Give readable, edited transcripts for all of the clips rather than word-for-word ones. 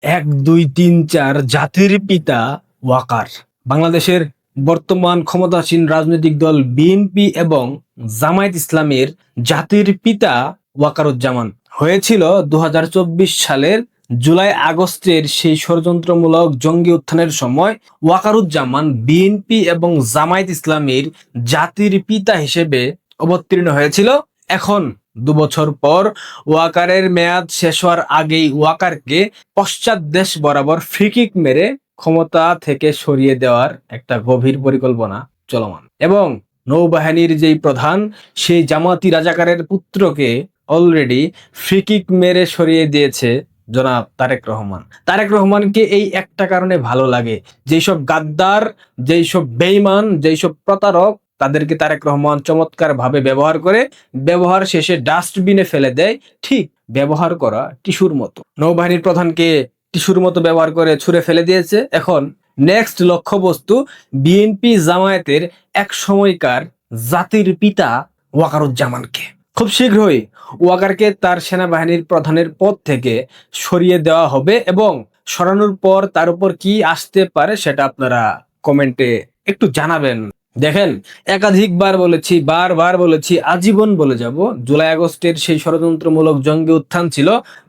এক দুই তিন চার জাতির পিতা ওয়াকার। বাংলাদেশের বর্তমান ক্ষমতাসীন রাজনৈতিক দল বিএনপি এবং জামায়াত ইসলামের জাতির পিতা ওয়াকারুজ্জামান হয়েছিল ২০২৪ সালের জুলাই আগস্টের সেই ষড়যন্ত্রমূলক জঙ্গি উত্থানের সময় ওয়াকারুজ্জামান বিএনপি এবং জামায়াত ইসলামের জাতির পিতা হিসেবে অবতীর্ণ হয়েছিল। এখন ২ বছর পর ওয়াকারের মেয়াদ শেষ হওয়ার আগেই ওয়াকারকে পশ্চাৎ দেশ বরাবর ফ্রি কিক মেরে ক্ষমতা থেকে সরিয়ে দেওয়ার একটা গভীর পরিকল্পনা চলমান, এবং নৌবাহিনীর যেই প্রধান সেই জামাতি রাজাকারের পুত্রকে অলরেডি ফ্রি কিক মেরে সরিয়ে দিয়েছে জনাব তারেক রহমান। তারেক রহমানকে এই একটা কারণে ভালো লাগে, যেই সব গাদ্দার, যেই সব বেঈমান, যেই সব প্রতারক, তাদেরকে তারেক রহমান চমৎকার ভাবে ব্যবহার করে, ব্যবহার শেষে ডাস্টবিনে ফেলে দেয়, ঠিক ব্যবহার করা টিস্যুর মতো। নৌবাহিনীর প্রধানকে টিস্যুর মতো ব্যবহার করে ছুঁড়ে ফেলে দিয়েছে। এখন নেক্সট লক্ষ্যবস্তু বিএনপি জামায়াতের এক সময়কার জাতির পিতা ওয়াকারুজ্জামানকে। খুব শীঘ্রই ওয়াকারকে তার সেনাবাহিনীর প্রধানের পদ থেকে সরিয়ে দেওয়া হবে, এবং সরানোর পর তার উপর কি আসতে পারে সেটা আপনারা কমেন্টে একটু জানাবেন। দেখেন, একাধিকবার বলেছি, বারবার বলেছি, আজীবন বলে যাব, জুলাই আগস্টের সেই ষড়যন্ত্রমূলক জঙ্গি উত্থান ছিল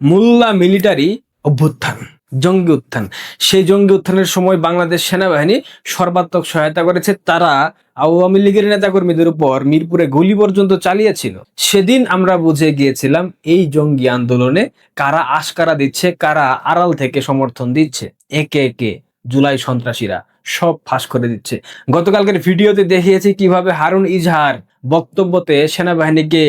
মোল্লা মিলিটারি অভ্যুত্থান, জঙ্গি উত্থান। সেই জঙ্গি উত্থানের সময় বাংলাদেশ সেনাবাহিনী সর্বাত্মক সহায়তা করেছে। তারা আওয়ামী লীগের নেতাকর্মীদের উপর মিরপুরে গুলি পর্যন্ত চালিয়েছিল। সেদিন আমরা বুঝে গিয়েছিলাম এই জঙ্গি আন্দোলনে কারা আশকারা দিচ্ছে, কারা আড়াল থেকে সমর্থন দিচ্ছে। একে একে জুলাই সন্ত্রাসীরা সব ফাঁস করে দিচ্ছে। গতকালকের ভিডিওতে দেখিয়েছি কিভাবে হারুন ইজহার বক্তব্যতে সেনাবাহিনীকে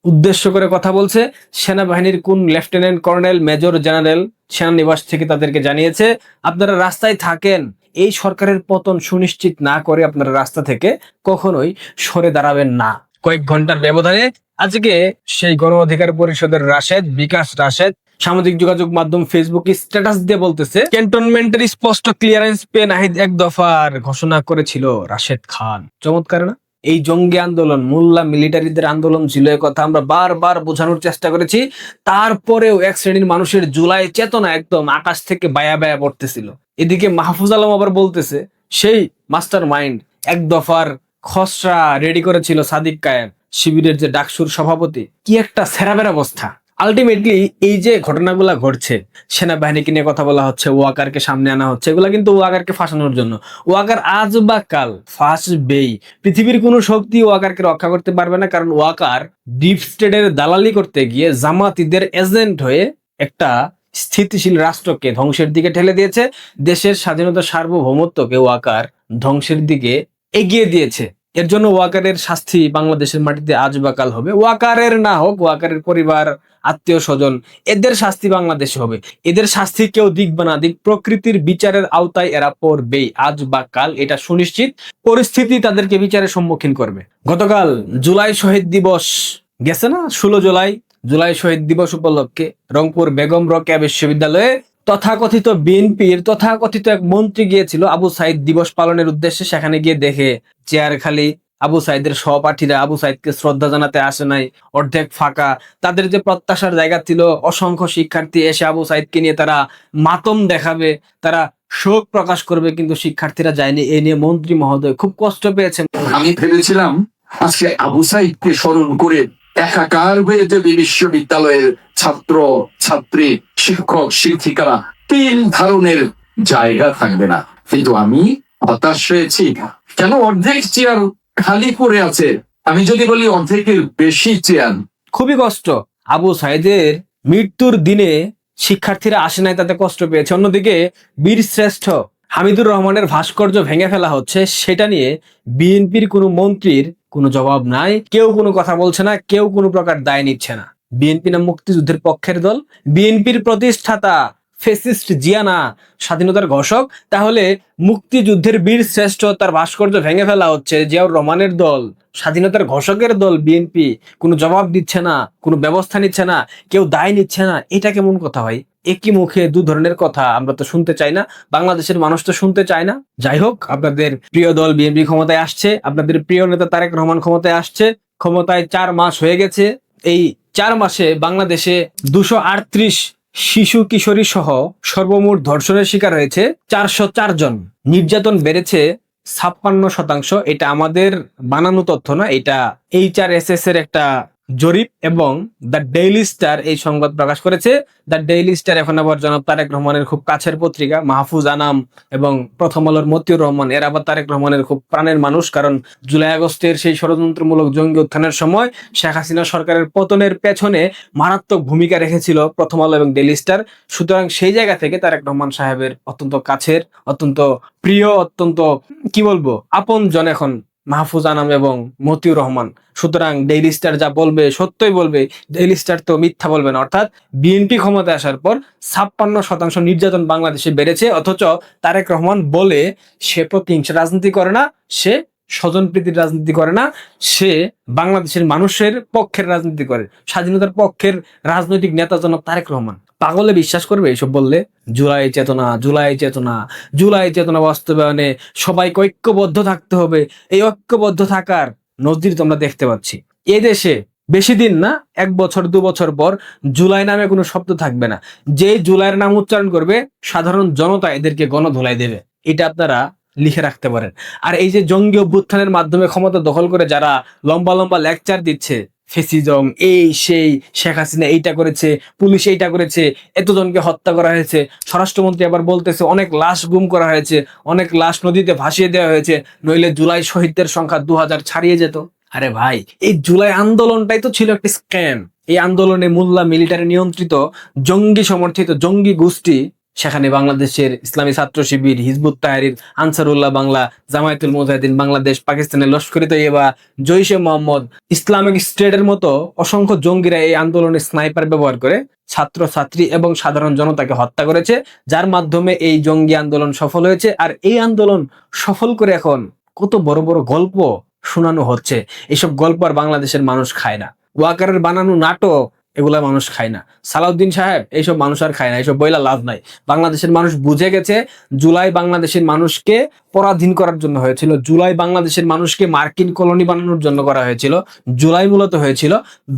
উদ্দেশ্য করে কথা বলছে। সেনাবাহিনীর কোন লেফটেন্যান্ট কর্নেল, মেজর জেনারেল সেনানিবাস থেকে তাদেরকে জানিয়েছে, আপনারা রাস্তায় থাকেন, এই সরকারের পতন সুনিশ্চিত না করে আপনারা রাস্তা থেকে কখনোই সরে দাঁড়াবেন না। কয়েক ঘন্টার ব্যবধানে আজকে সেই গণ অধিকার পরিষদের রাশেদ, বিকাশ রাশেদ সামাজিক যোগাযোগ মাধ্যম ফেসবুকে স্ট্যাটাস দিয়ে বলতেছে, ক্যান্টনমেন্টের স্পষ্ট ক্লিয়ারেন্স পেয়ে নাহিদ এক দফার ঘোষণা করেছিল রাশেদ খান। চমৎকার না? এই জঙ্গি আন্দোলন মোল্লা মিলিটারিদের আন্দোলন ছিল, এ কথা আমরা বারবার বোঝানোর চেষ্টা করেছি। তারপরেও এক শ্রেণীর মানুষের জুলাই চেতনা একদম আকাশ থেকে বায়া বায়া পড়তেছিল। এদিকে মাহফুজ আলম আবার বলতেছে সেই মাস্টার মাইন্ড এক দফার খসড়া রেডি করেছিল সাদিক কায়েম, শিবিরের যে ডাকসুর সভাপতি। কি একটা সেরাবের অবস্থা। আলটিমেটলি এই যে ঘটনাগুলা ঘটছে, সেনাবাহিনীকে নিয়ে কথা বলা হচ্ছে, ওয়াকারকে সামনে আনা হচ্ছে, এগুলা কিন্তু ওয়াকারকে ফাঁসানোর জন্য। ওয়াকার আজ বা কাল ফাঁসবেই। পৃথিবীর কোনো শক্তি ওয়াকারকে রক্ষা করতে পারবে না, কারণ ওয়াকার ডিপ স্টেটের দালালি করতে গিয়ে জামাতিদের এজেন্ট হয়ে একটা স্থিতিশীল রাষ্ট্রকে ধ্বংসের দিকে ঠেলে দিয়েছে। দেশের স্বাধীনতা, সার্বভৌমত্বকে ওয়াকার ধ্বংসের দিকে এগিয়ে দিয়েছে। এর জন্য ওয়াকারের শাস্তি বাংলাদেশের মাটিতে আজ বা কাল হবে। ওয়াকারের না হোক, ওয়াকারের পরিবার, আত্মীয় স্বজন, এদের শাস্তি বাংলাদেশে হবে। এদের শাস্তি কেউ দিক বা না দিক, প্রকৃতির বিচারের আওতায় এরা পড়বেই আজ বা কাল, এটা সুনিশ্চিত। পরিস্থিতি তাদেরকে বিচারের সম্মুখীন করবে। গতকাল জুলাই শহীদ দিবস গেছে না, 16 জুলাই, জুলাই শহীদ দিবস উপলক্ষে রংপুর বেগম রোকেয়া বিশ্ববিদ্যালয়ে তথাকথিত বিএনপির তথাকথিত এক মন্ত্রী গিয়েছিল আবু সাইদ দিবস পালনের উদ্দেশ্যে। সেখানে গিয়ে দেখে চেয়ার খালি, আবু সাইদের সহপাঠীরা আবু সাইদকে শ্রদ্ধা জানাতে আসে নাই, অর্ধেক ফাঁকা। তাদের যে প্রত্যাশার জায়গা ছিল, অসংখ্য শিক্ষার্থী এসে আবু সাইদকে নিয়ে তারা মাতম দেখাবে, তারা শোক প্রকাশ করবে, কিন্তু শিক্ষার্থীরা যায়নি। এ নিয়ে মন্ত্রী মহোদয় খুব কষ্ট পেয়েছেন। আমি ভেবেছিলাম আজকে আবু সাইদকে স্মরণ করে একাকার হয়ে যাবে বিশ্ববিদ্যালয়ের ছাত্র ছাত্রী, শিক্ষক শিক্ষিকারা, তিন ধারণের জায়গা থাকবে না। কিন্তু আমি হতাশ হয়েছি। কেন অর্ধেক চেয়ার খালি পড়ে আছে? আমি যদি বলি অর্ধেকের বেশি চেয়ার। খুবই কষ্ট। আবু সাইদের মৃত্যুর দিনে শিক্ষার্থীরা আসে নাই, তাতে কষ্ট পেয়েছে। অন্যদিকে বীর শ্রেষ্ঠ হামিদুর রহমানের ভাস্কর্য ভেঙে ফেলা হচ্ছে, সেটা নিয়ে বিএনপির কোনো মন্ত্রীর কোনো জবাব নাই, কেউ কোনো কথা বলছে না, কেউ কোনো প্রকার দায় নিচ্ছে না। বিএনপি না মুক্তিযুদ্ধের পক্ষের দল? বিএনপির প্রতিষ্ঠাতা ফেসিস্ট জিয়া না স্বাধীনতার ঘোষক? তাহলে মুক্তিযুদ্ধের বীর শ্রেষ্ঠ তার ভাস্কর্য ভেঙে ফেলা হচ্ছে, জিয়াউর রহমানের দল, স্বাধীনতার ঘোষকের দল বিএনপি কোনো জবাব দিচ্ছে না, কোনো ব্যবস্থা নিচ্ছে না, কেউ দায় নিচ্ছে না। এটা কেমন কথা ভাই? একই মুখে দু ধরনের কথা আমরা তো শুনতে চাই না, বাংলাদেশের মানুষ তো শুনতে চায় না। যাই হোক, আপনাদের প্রিয় দল বিএনপি ক্ষমতায় আসছে, আপনাদের প্রিয় নেতা তারেক রহমান ক্ষমতায় আসছে। ক্ষমতায় 4 মাস হয়ে গেছে। এই 4 মাসে বাংলাদেশে 238 শিশু কিশোরী সহ সর্বমোট ধর্ষণের শিকার হয়েছে 404 জন। নির্যাতন বেড়েছে 56%। এটা আমাদের বানানো তথ্য না, এটা HRSS এর একটা জরিপ এবং দ্য ডেইলি স্টার এই সংবাদ প্রকাশ করেছে। দ্য ডেইলি স্টার এখন আবার জনাব তারেক রহমানের খুব কাছের পত্রিকা। মাহফুজ আনাম এবং প্রথম আলোর মতিউর রহমান এর আবার তারেক রহমানের খুব প্রাণের মানুষ, কারণ জুলাই আগস্টের সেই ষড়যন্ত্রমূলক জঙ্গি উত্থানের সময় শেখ হাসিনা সরকারের পতনের পেছনে মারাত্মক ভূমিকা রেখেছিল প্রথম আলো এবং ডেইলি স্টার। সুতরাং সেই জায়গা থেকে তারেক রহমান সাহেবের অত্যন্ত কাছের, অত্যন্ত প্রিয়, অত্যন্ত কি বলবো আপন জন এখন মাহফুজ আনাম এবং মতিউর রহমান। সুতরাং ডেইলি স্টার যা বলবে সত্যই বলবে, ডেইলি স্টার তো মিথ্যা বলবে না। অর্থাৎ বিএনপি ক্ষমতায় আসার পর 56% নির্যাতন বাংলাদেশে বেড়েছে, অথচ তারেক রহমান বলে সে প্রতিহিংসা রাজনীতি করে না, সে স্বজনপ্রীতির রাজনীতি করে না, সে বাংলাদেশের মানুষের পক্ষের রাজনীতি করে, স্বাধীনতার পক্ষের রাজনৈতিক নেতা জনাব তারেক রহমান। পাগলে বিশ্বাস করবে এসব বললে? জুলাই চেতনা, জুলাই চেতনা, জুলাই চেতনা বাস্তবায়নে সবাইকে ঐক্যবদ্ধ থাকতে হবে। এই ঐক্যবদ্ধ থাকার নজির তোমরা দেখতে পাচ্ছি। এদেশে বেশি দিন না, 1 বছর 2 বছর পর জুলাই নামে কোনো শব্দ থাকবে না। যে জুলাইয়ের নাম উচ্চারণ করবে সাধারণ জনতা এদেরকে গণধোলাই দেবে, এটা আপনারা লিখে রাখতে পারেন। আর এই যে জঙ্গি অভ্যুত্থানের মাধ্যমে ক্ষমতা দখল করে যারা লম্বা লম্বা লেকচার দিচ্ছে, ফেসিজম, এই সেই, শেখ হাসিনা এইটা করেছে, পুলিশ এইটা করেছে, এতজনকে হত্যা করা হয়েছে, স্বরাষ্ট্রমন্ত্রী আবার বলতেছে অনেক লাশ গুম করা হয়েছে, অনেক লাশ নদীতে ভাসিয়ে দেওয়া হয়েছে, নইলে জুলাই শহীদদের সংখ্যা 2000 ছাড়িয়ে যেত। আরে ভাই, এই জুলাই আন্দোলনটাই তো ছিল একটা স্ক্যাম। এই আন্দোলনে মোল্লা মিলিটারি নিয়ন্ত্রিত জঙ্গি সমর্থিত জঙ্গি গোষ্ঠী, সেখানে বাংলাদেশের ইসলামী ছাত্র শিবির, হিজবুত তাহরির, আনসারুল্লাহ বাংলা, জামায়াতুল মুজাহিদিন বাংলাদেশ, পাকিস্তানের লস্করি তৈয়বা, জৈশে মোহাম্মদ, ইসলামিক স্টেটের মতো অসংখ্য জঙ্গিরা এই আন্দোলনে স্নাইপার ব্যবহার করে ছাত্র ছাত্রী এবং সাধারণ জনতাকে হত্যা করেছে, যার মাধ্যমে এই জঙ্গি আন্দোলন সফল হয়েছে। আর এই আন্দোলন সফল করে এখন কত বড় বড় গল্প শোনানো হচ্ছে। এইসব গল্প আর বাংলাদেশের মানুষ খায় না। ওয়াকারের বানানো নাটক এগুলা মানুষ খায় না। সালাউদ্দিন সাহেব এইসব মানুষ আর খায় না, এইসব বইলা লাভ নাই। বাংলাদেশের মানুষ বুঝে গেছে জুলাই বাংলাদেশের মানুষকে পরাধীন করার জন্য হয়েছিল, জুলাই বাংলাদেশের মানুষকে মার্কিন কলোনি বানানোর জন্য করা হয়েছিল, জুলাই মূলত হয়েছিল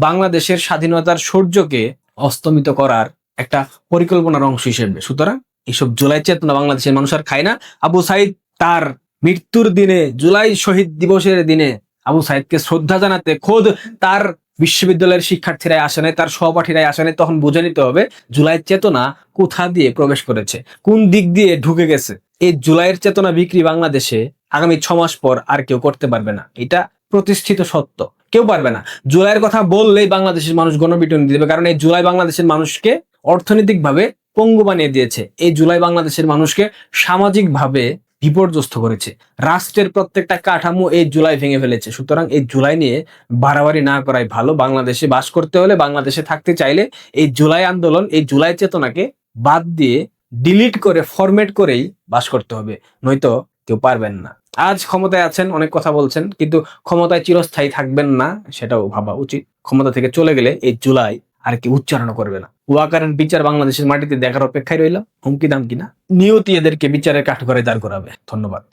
বাংলাদেশের স্বাধীনতার সূর্যকে অস্তমিত করার একটা পরিকল্পনার অংশ হিসেবে। সুতরাং এইসব জুলাই চেতনা বাংলাদেশের মানুষ আর খায় না। আবু সাইদ তার মৃত্যুর দিনে, জুলাই শহীদ দিবসের দিনে আবু সাইদকে শ্রদ্ধা জানাতে খোদ তার বিশ্ববিদ্যালয়ের শিক্ষার্থীরাই আসে নাই, তার সহপাঠীরাই আসে নাই। তখন বুঝে নিতে হবে জুলাই চেতনা কোথা দিয়ে প্রবেশ করেছে, কোন দিক দিয়ে ঢুকে গেছে। এই জুলাইয়ের চেতনা বিক্রি বাংলাদেশে আগামী 6 মাস পর আর কেউ করতে পারবে না, এটা প্রতিষ্ঠিত সত্য। কেউ পারবে না। জুলাইয়ের কথা বললেই বাংলাদেশের মানুষ গণপিটুনি দিবে, কারণ এই জুলাই বাংলাদেশের মানুষকে অর্থনৈতিকভাবে পঙ্গু বানিয়ে দিয়েছে। এই জুলাই বাংলাদেশের মানুষকে সামাজিকভাবে বিপর্যস্ত করেছে। রাষ্ট্রের প্রত্যেকটা কাঠামো এই জুলাই ভেঙে ফেলেছে। সুতরাং এই জুলাই নিয়ে বাড়াবাড়ি না করাই ভালো। বাংলাদেশে বাস করতে হলে, বাংলাদেশে থাকতে চাইলে এই জুলাই আন্দোলন, এই জুলাই চেতনাকে বাদ দিয়ে, ডিলিট করে, ফরম্যাট করেই বাস করতে হবে, নয়তো কেউ পারবেন না। আজ ক্ষমতায় আছেন, অনেক কথা বলছেন, কিন্তু ক্ষমতায় চিরস্থায়ী থাকবেন না, সেটাও ভাবা উচিত। ক্ষমতা থেকে চলে গেলে এই জুলাই আর কি উচ্চারণ করবে না। ওয়াকারের বিচার বাংলাদেশের মাটিতে দেখার অপেক্ষায় রইল। হুমকি দাম কিনা নিয়তি এদেরকে বিচারের কাঠগড়ায় দাঁড় করাবে। ধন্যবাদ।